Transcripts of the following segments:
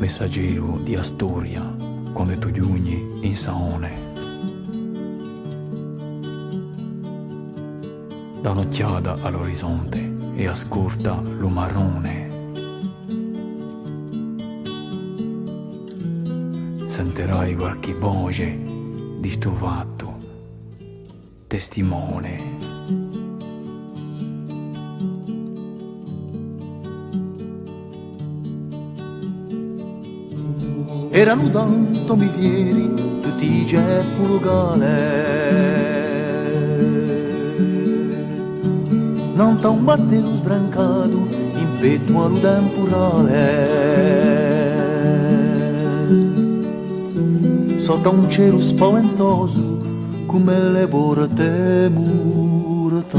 messaggero di Astoria, quando tu giugni in Saone. Da un'occhiata all'orizzonte e ascolta lo marrone. Sentirai qualche voce di stufato, testimone. Erano tanto mi fieri tutti i ceppi locale, non t'ha un battello sbrancato in petto al temporale, sotto un cielo spaventoso come le porte mortali.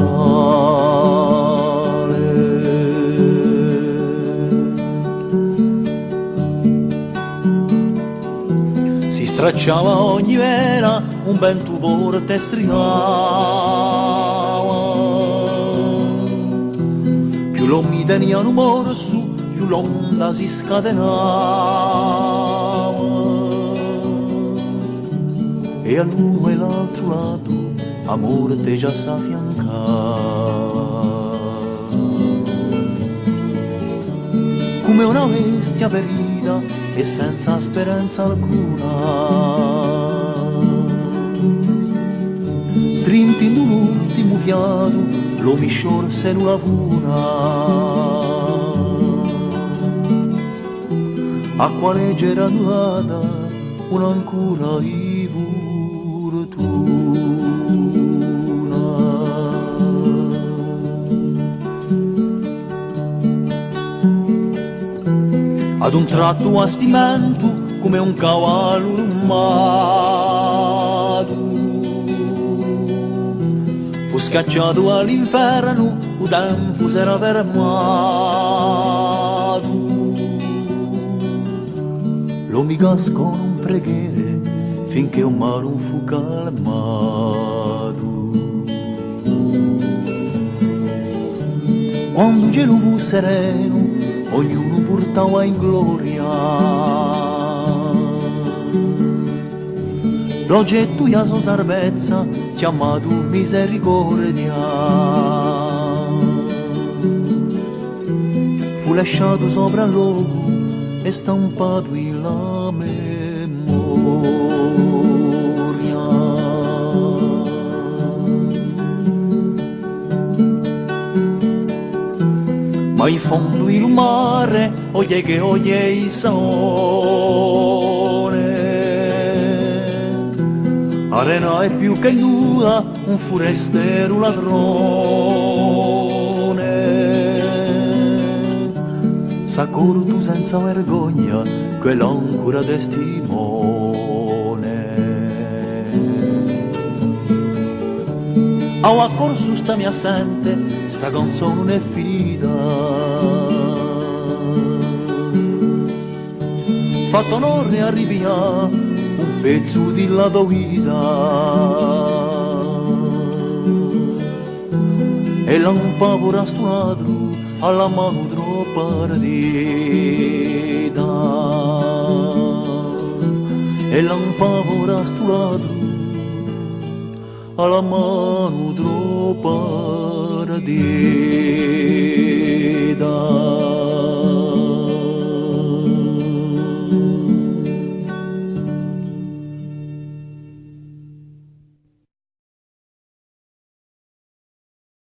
Si stracciava ogni vera, un vento forte striava. Più lo mi teniano morso, più l'onda si scatenava. E all'uno e l'altro lato, a morte già s'affiancava. Come una bestia ferita e senza speranza alcuna, strintindo l'ultimo fiato, lo mi sciorse in una funa. A quale c'era durata un'ancora di fortuna. Ad un tratto a stimento come un cavallo rumato fu scacciato all'inferno, il tempo s'era fermato. Lo mi cascò un preghiere finché un mare non fu calmato. Quando il cielo fu sereno, ognuno portava in gloria l'oggetto di sua salvezza, chiamato misericordia. Fu lasciato sopra il luogo e stampato in la memoria. Ma in fondo il mare, oye che oye il sole, arena è più che nuda, un forestiero ladrone, s'accorto senza vergogna, quell'ancora testimone. Ho accorso sta mia assente, sta canzone non è finita. Fatto onore a rivia un pezzo di la tua vita. E l'ampavora sto ladro alla mano troppo ardita. E l'ampavora sto ladro alla mano troppo ardita.